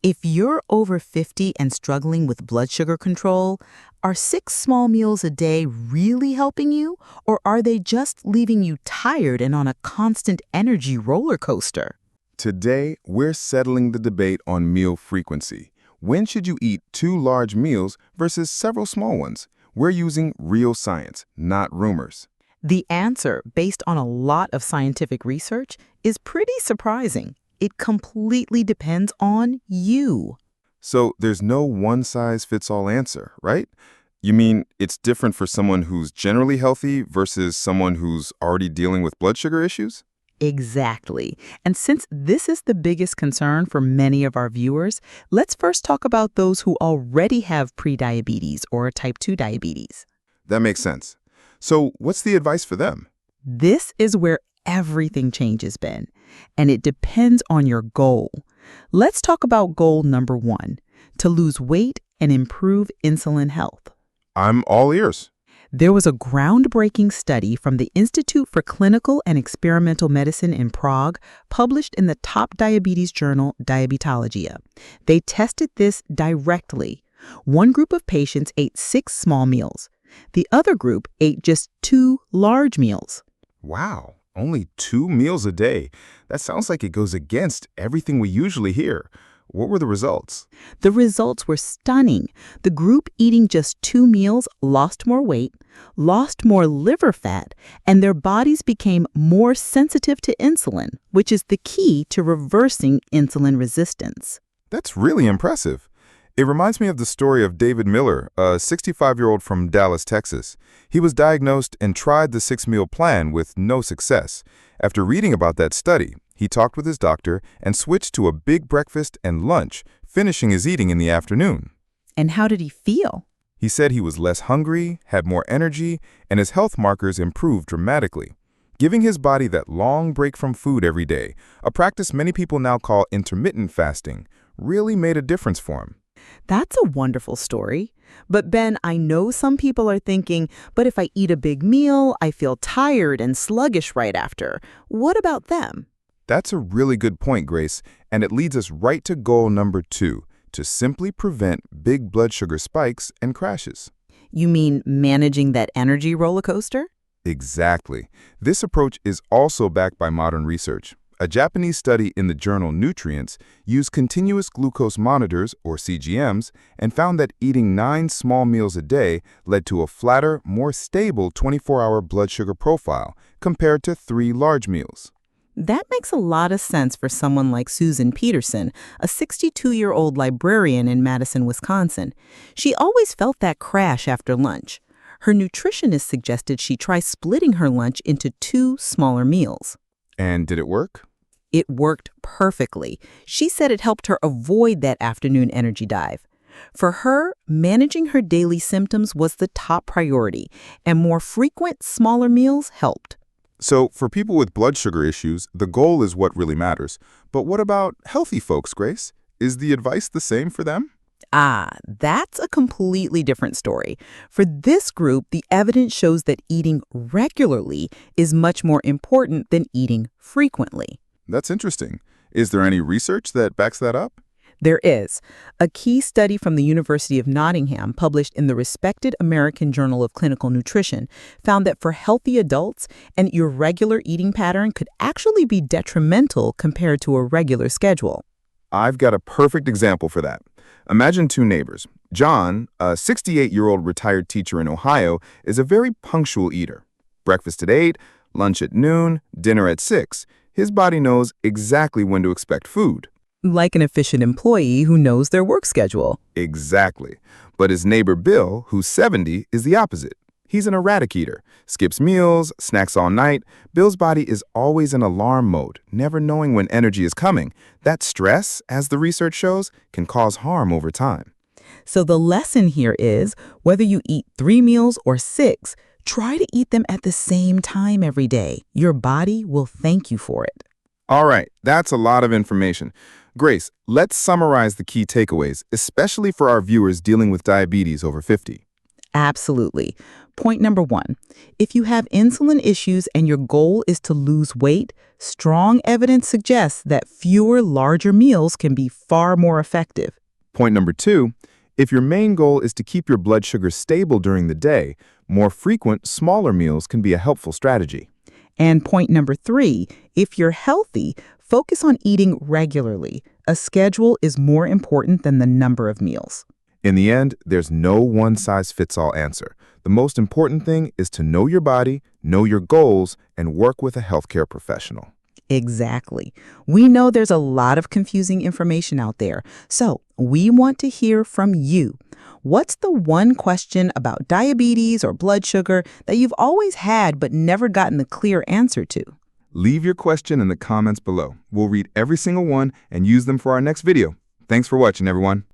If you're over 50 and struggling with blood sugar control, are 6 small meals a day really helping you, or are they just leaving you tired and on a constant energy roller coaster? Today, we're settling the debate on meal frequency. When should you eat 2 large meals versus several small ones? We're using real science, not rumors. The answer, based on a lot of scientific research, is pretty surprising. It completely depends on you. So there's no one-size-fits-all answer, right? You mean it's different for someone who's generally healthy versus someone who's already dealing with blood sugar issues? Exactly. And since this is the biggest concern for many of our viewers, let's first talk about those who already have prediabetes or type 2 diabetes. That makes sense. So what's the advice for them? This is where everything changes, Ben, and it depends on your goal. Let's talk about goal number 1, to lose weight and improve insulin health. I'm all ears. There was a groundbreaking study from the Institute for Clinical and Experimental Medicine in Prague, published in the top diabetes journal, Diabetologia. They tested this directly. One group of patients ate 6 small meals. The other group ate just 2 large meals. Wow, only 2 meals a day. That sounds like it goes against everything we usually hear. What were the results? The results were stunning. The group eating just 2 meals lost more weight, lost more liver fat, and their bodies became more sensitive to insulin, which is the key to reversing insulin resistance. That's really impressive. It reminds me of the story of David Miller, a 65-year-old from Dallas, Texas. He was diagnosed and tried the 6-meal plan with no success. After reading about that study, he talked with his doctor and switched to a big breakfast and lunch, finishing his eating in the afternoon. And how did he feel? He said he was less hungry, had more energy, and his health markers improved dramatically. Giving his body that long break from food every day, a practice many people now call intermittent fasting, really made a difference for him. That's a wonderful story. But Ben, I know some people are thinking, but if I eat a big meal, I feel tired and sluggish right after. What about them? That's a really good point, Grace, and it leads us right to goal number 2, to simply prevent big blood sugar spikes and crashes. You mean managing that energy roller coaster? Exactly. This approach is also backed by modern research. A Japanese study in the journal Nutrients used continuous glucose monitors, or CGMs, and found that eating 9 small meals a day led to a flatter, more stable 24-hour blood sugar profile compared to 3 large meals. That makes a lot of sense for someone like Susan Peterson, a 62-year-old librarian in Madison, Wisconsin. She always felt that crash after lunch. Her nutritionist suggested she try splitting her lunch into 2 smaller meals. And did it work? It worked perfectly. She said it helped her avoid that afternoon energy dive. For her, managing her daily symptoms was the top priority, and more frequent, smaller meals helped. So, for people with blood sugar issues, the goal is what really matters. But what about healthy folks, Grace? Is the advice the same for them? That's a completely different story. For this group, the evidence shows that eating regularly is much more important than eating frequently. That's interesting. Is there any research that backs that up? There is. A key study from the University of Nottingham, published in the respected American Journal of Clinical Nutrition, found that for healthy adults, an irregular eating pattern could actually be detrimental compared to a regular schedule. I've got a perfect example for that. Imagine 2 neighbors. John, a 68-year-old retired teacher in Ohio, is a very punctual eater. Breakfast at 8, lunch at noon, dinner at 6. His body knows exactly when to expect food. Like an efficient employee who knows their work schedule. Exactly. But his neighbor Bill, who's 70, is the opposite. He's an erratic eater, skips meals, snacks all night. Bill's body is always in alarm mode, never knowing when energy is coming. That stress, as the research shows, can cause harm over time. So the lesson here is, whether you eat 3 meals or 6, try to eat them at the same time every day. Your body will thank you for it. All right, that's a lot of information. Grace, let's summarize the key takeaways, especially for our viewers dealing with diabetes over 50. Absolutely. Point number 1. If you have insulin issues and your goal is to lose weight, strong evidence suggests that fewer larger meals can be far more effective. Point number 2, if your main goal is to keep your blood sugar stable during the day, more frequent, smaller meals can be a helpful strategy. And point number 3, if you're healthy, focus on eating regularly. A schedule is more important than the number of meals. In the end, there's no one-size-fits-all answer. The most important thing is to know your body, know your goals, and work with a healthcare professional. Exactly. We know there's a lot of confusing information out there, so we want to hear from you. What's the one question about diabetes or blood sugar that you've always had but never gotten a clear answer to? Leave your question in the comments below. We'll read every single one and use them for our next video. Thanks for watching, everyone.